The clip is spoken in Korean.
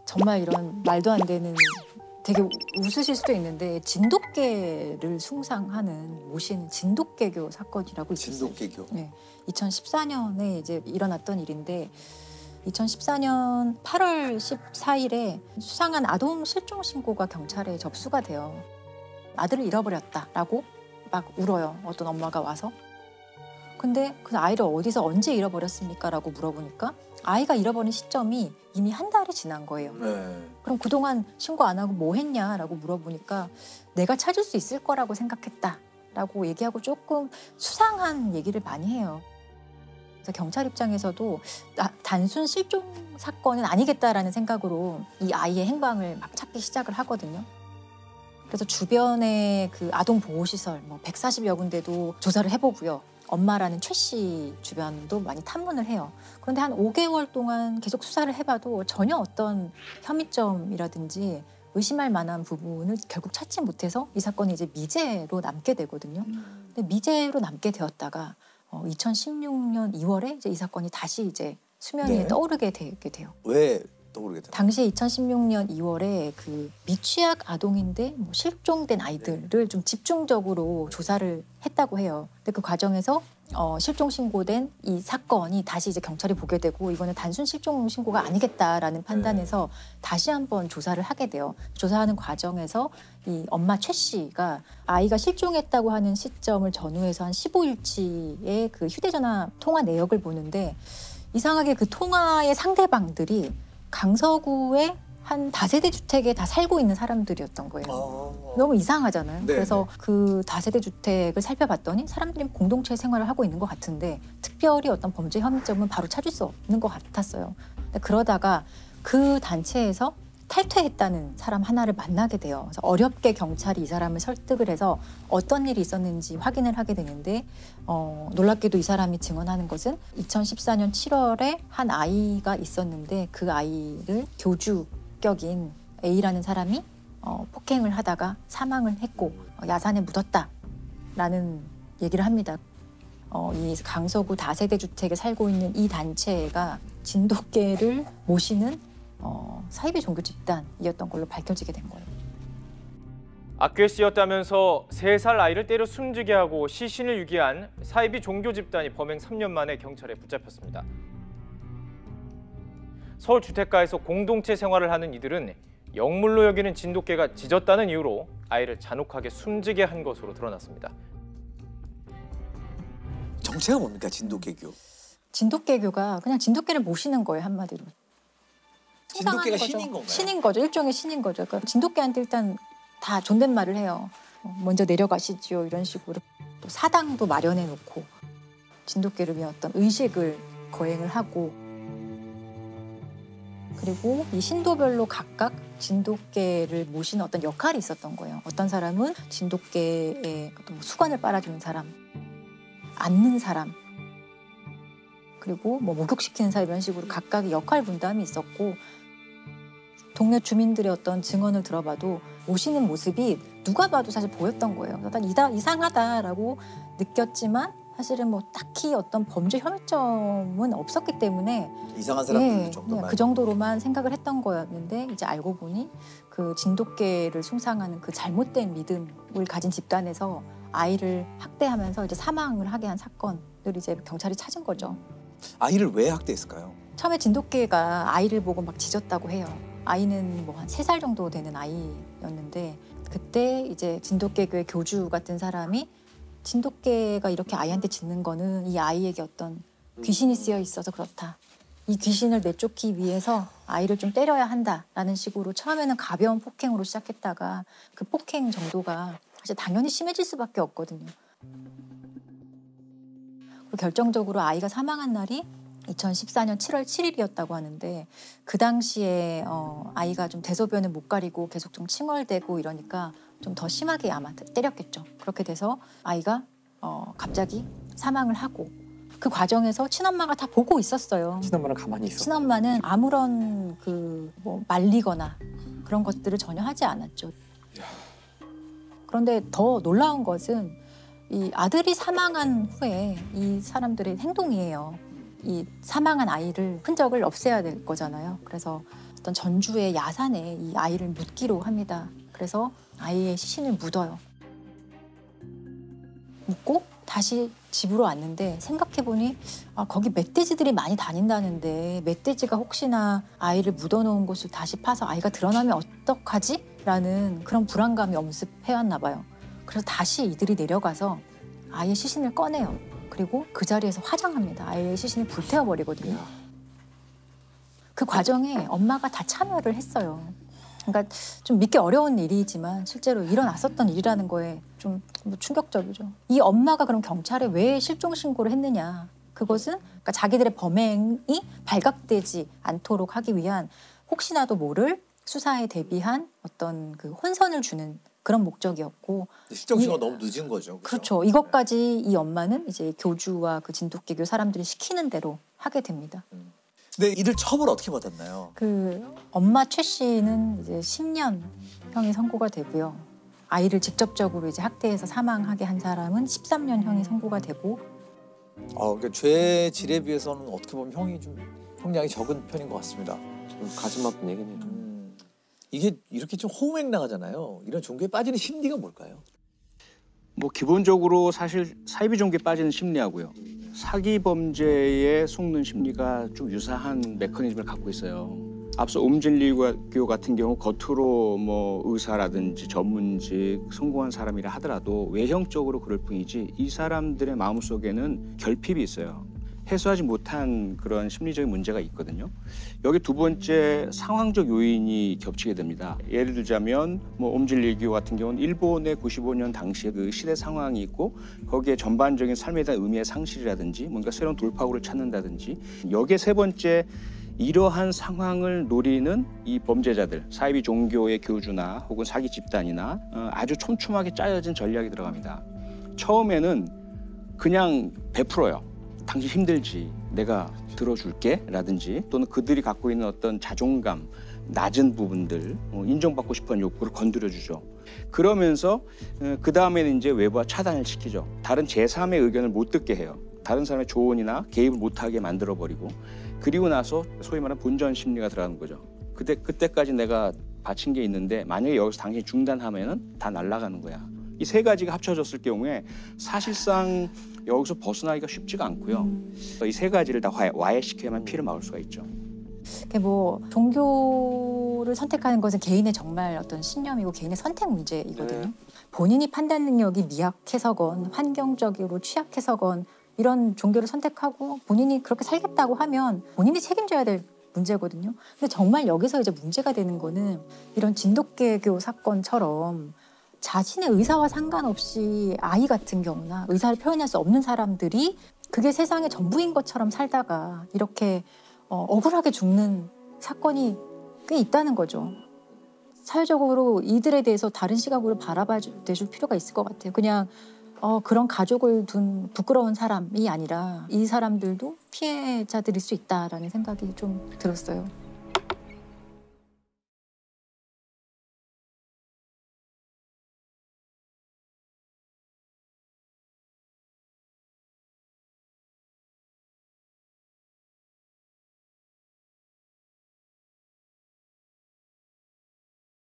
정말 이런 말도 안 되는 되게 웃으실 수도 있는데 진돗개를 숭상하는 모시는 진돗개교 사건이라고 있었어요. 진돗개교. 네, 2014년에 이제 일어났던 일인데 2014년 8월 14일에 수상한 아동 실종 신고가 경찰에 접수가 돼요. 아들을 잃어버렸다라고 막 울어요. 어떤 엄마가 와서. 근데 그 아이를 어디서 언제 잃어버렸습니까? 라고 물어보니까 아이가 잃어버린 시점이 이미 한 달이 지난 거예요. 네. 그럼 그동안 신고 안 하고 뭐 했냐라고 물어보니까 내가 찾을 수 있을 거라고 생각했다라고 얘기하고 조금 수상한 얘기를 많이 해요. 그래서 경찰 입장에서도 단순 실종 사건은 아니겠다라는 생각으로 이 아이의 행방을 막 찾기 시작을 하거든요. 그래서 주변의 그 아동보호시설 뭐 140여 군데도 조사를 해보고요. 엄마라는 최 씨 주변도 많이 탐문을 해요. 그런데 한 5개월 동안 계속 수사를 해봐도 전혀 어떤 혐의점이라든지 의심할 만한 부분을 결국 찾지 못해서 이 사건이 이제 미제로 남게 되거든요. 근데 미제로 남게 되었다가 2016년 2월에 이제 이 사건이 다시 이제 수면 위에 네. 떠오르게 되게 돼요. 왜 떠오르게 됐나요? 당시에 2016년 2월에 그 미취학 아동인데 뭐 실종된 아이들을 좀 집중적으로 조사를 했다고 해요. 근데 그 과정에서 실종 신고된 이 사건이 다시 이제 경찰이 보게 되고 이거는 단순 실종 신고가 아니겠다라는 판단에서 다시 한번 조사를 하게 돼요. 조사하는 과정에서 이 엄마 최 씨가 아이가 실종했다고 하는 시점을 전후해서 한 15일치의 그 휴대전화 통화 내역을 보는데 이상하게 그 통화의 상대방들이 강서구의 한 다세대 주택에 다 살고 있는 사람들이었던 거예요. 너무 이상하잖아요. 네네. 그래서 그 다세대 주택을 살펴봤더니 사람들이 공동체 생활을 하고 있는 것 같은데 특별히 어떤 범죄 혐의점은 바로 찾을 수 없는 것 같았어요. 근데 그러다가 그 단체에서 탈퇴했다는 사람 하나를 만나게 돼요. 그래서 어렵게 경찰이 이 사람을 설득을 해서 어떤 일이 있었는지 확인을 하게 되는데 놀랍게도 이 사람이 증언하는 것은 2014년 7월에 한 아이가 있었는데 그 아이를 교주격인 A라는 사람이 폭행을 하다가 사망을 했고 야산에 묻었다라는 얘기를 합니다. 이 강서구 다세대 주택에 살고 있는 이 단체가 진돗개를 모시는 사이비 종교 집단이었던 걸로 밝혀지게 된 거예요. 악귀에 쓰였다면서 3살 아이를 때려 숨지게 하고 시신을 유기한 사이비 종교 집단이 범행 3년 만에 경찰에 붙잡혔습니다. 서울 주택가에서 공동체 생활을 하는 이들은 영물로 여기는 진돗개가 짖었다는 이유로 아이를 잔혹하게 숨지게 한 것으로 드러났습니다. 정체가 뭡니까 진돗개교? 진돗개교가 그냥 진돗개를 모시는 거예요, 한마디로. 진돗개가 거죠. 신인 건가요? 신인 거죠. 일종의 신인 거죠. 그러니까 진돗개한테 일단 다 존댓말을 해요. 먼저 내려가시지요 이런 식으로. 또 사당도 마련해 놓고 진돗개를 위한 어떤 의식을 거행을 하고 그리고 이 신도별로 각각 진돗개를 모시는 어떤 역할이 있었던 거예요. 어떤 사람은 진돗개의 어떤 뭐 수건을 빨아주는 사람, 앉는 사람, 그리고 뭐 목욕시키는 사람 이런 식으로 각각의 역할 분담이 있었고 동네 주민들의 어떤 증언을 들어봐도 모시는 모습이 누가 봐도 사실 보였던 거예요. 일단 이상하다라고 느꼈지만 사실은 뭐 딱히 어떤 범죄 혐의점은 없었기 때문에 이상한 사람들 정도만. 그 정도로만 생각을 했던 거였는데 이제 알고 보니 그 진돗개를 숭상하는 그 잘못된 믿음을 가진 집단에서 아이를 학대하면서 이제 사망을 하게 한 사건을 이제 경찰이 찾은 거죠. 아이를 왜 학대했을까요? 처음에 진돗개가 아이를 보고 막 짖었다고 해요. 아이는 뭐 한 3살 정도 되는 아이였는데 그때 이제 진돗개교의 교주 같은 사람이 진돗개가 이렇게 아이한테 짖는 거는 이 아이에게 어떤 귀신이 쓰여 있어서 그렇다. 이 귀신을 내쫓기 위해서 아이를 좀 때려야 한다라는 식으로 처음에는 가벼운 폭행으로 시작했다가 그 폭행 정도가 사실 당연히 심해질 수밖에 없거든요. 그리고 결정적으로 아이가 사망한 날이 2014년 7월 7일이었다고 하는데 그 당시에 아이가 좀 대소변을 못 가리고 계속 좀 칭얼대고 이러니까 좀 더 심하게 아마 때렸겠죠. 그렇게 돼서 아이가 갑자기 사망을 하고 그 과정에서 친엄마가 다 보고 있었어요. 친엄마는 가만히 있어. 친엄마는 아무런 뭐 말리거나 그런 것들을 전혀 하지 않았죠. 그런데 더 놀라운 것은 이 아들이 사망한 후에 이 사람들의 행동이에요. 이 사망한 아이를 흔적을 없애야 될 거잖아요. 그래서 어떤 전주의 야산에 이 아이를 묻기로 합니다. 그래서 아이의 시신을 묻어요. 묻고 다시 집으로 왔는데 생각해보니 거기 멧돼지들이 많이 다닌다는데 멧돼지가 혹시나 아이를 묻어놓은 곳을 다시 파서 아이가 드러나면 어떡하지? 라는 그런 불안감이 엄습해왔나 봐요. 그래서 다시 이들이 내려가서 아이의 시신을 꺼내요. 그리고 그 자리에서 화장합니다. 아이의 시신을 불태워버리거든요. 그 과정에 엄마가 다 참여를 했어요. 그러니까 좀 믿기 어려운 일이지만 실제로 일어났었던 일이라는 거에 좀 충격적이죠. 이 엄마가 그럼 경찰에 왜 실종 신고를 했느냐. 그것은 그러니까 자기들의 범행이 발각되지 않도록 하기 위한 혹시나도 모를 수사에 대비한 어떤 그 혼선을 주는 그런 목적이었고. 실종 신고가 너무 늦은 거죠. 그렇죠. 이것까지 이 엄마는 이제 교주와 그 진돗개교 사람들이 시키는 대로 하게 됩니다. 근데 이들 처벌 어떻게 받았나요? 그 엄마 최 씨는 이제 10년 형이 선고가 되고요. 아이를 직접적으로 이제 학대해서 사망하게 한 사람은 13년 형이 선고가 되고. 그러니까 죄 질에 비해서는 어떻게 보면 형량이 적은 편인 것 같습니다. 가슴 아픈 얘기네요. 이게 이렇게 좀 호응행랑하잖아요. 이런 종교에 빠지는 심리가 뭘까요? 뭐 기본적으로 사실 사이비 종교에 빠지는 심리하고요. 사기 범죄에 속는 심리가 좀 유사한 메커니즘을 갖고 있어요. 앞서 음진리교 같은 경우 겉으로 뭐 의사라든지 전문직 성공한 사람이라 하더라도 외형적으로 그럴 뿐이지 이 사람들의 마음속에는 결핍이 있어요. 해소하지 못한 그런 심리적인 문제가 있거든요. 여기 두 번째 상황적 요인이 겹치게 됩니다. 예를 들자면 뭐 음진리교 같은 경우는 일본의 95년 당시의 그 시대 상황이 있고 거기에 전반적인 삶에 대한 의미의 상실이라든지 뭔가 새로운 돌파구를 찾는다든지 여기에 세 번째 이러한 상황을 노리는 이 범죄자들, 사이비 종교의 교주나 혹은 사기 집단이나 아주 촘촘하게 짜여진 전략이 들어갑니다. 처음에는 그냥 베풀어요. 당신 힘들지, 내가 들어줄게 라든지 또는 그들이 갖고 있는 어떤 자존감, 낮은 부분들, 인정받고 싶은 욕구를 건드려주죠. 그러면서 그 다음에는 이제 외부와 차단을 시키죠. 다른 제3의 의견을 못 듣게 해요. 다른 사람의 조언이나 개입을 못하게 만들어버리고 그리고 나서 소위 말하는 본전 심리가 들어가는 거죠. 그때까지 내가 바친 게 있는데 만약에 여기서 당신이 중단하면은 다 날아가는 거야. 이 세 가지가 합쳐졌을 경우에 사실상 여기서 벗어나기가 쉽지가 않고요. 이 세 가지를 다 와해시켜야만 피를 막을 수가 있죠. 뭐 종교를 선택하는 것은 개인의 정말 어떤 신념이고 개인의 선택 문제이거든요. 네. 본인이 판단 능력이 미약해서건 환경적으로 취약해서건 이런 종교를 선택하고 본인이 그렇게 살겠다고 하면 본인이 책임져야 될 문제거든요. 근데 정말 여기서 이제 문제가 되는 거는 이런 진돗개교 사건처럼 자신의 의사와 상관없이 아이 같은 경우나 의사를 표현할 수 없는 사람들이 그게 세상의 전부인 것처럼 살다가 이렇게 억울하게 죽는 사건이 꽤 있다는 거죠. 사회적으로 이들에 대해서 다른 시각으로 바라봐 줄 필요가 있을 것 같아요. 그냥 그런 가족을 둔 부끄러운 사람이 아니라 이 사람들도 피해자들일 수 있다라는 생각이 좀 들었어요.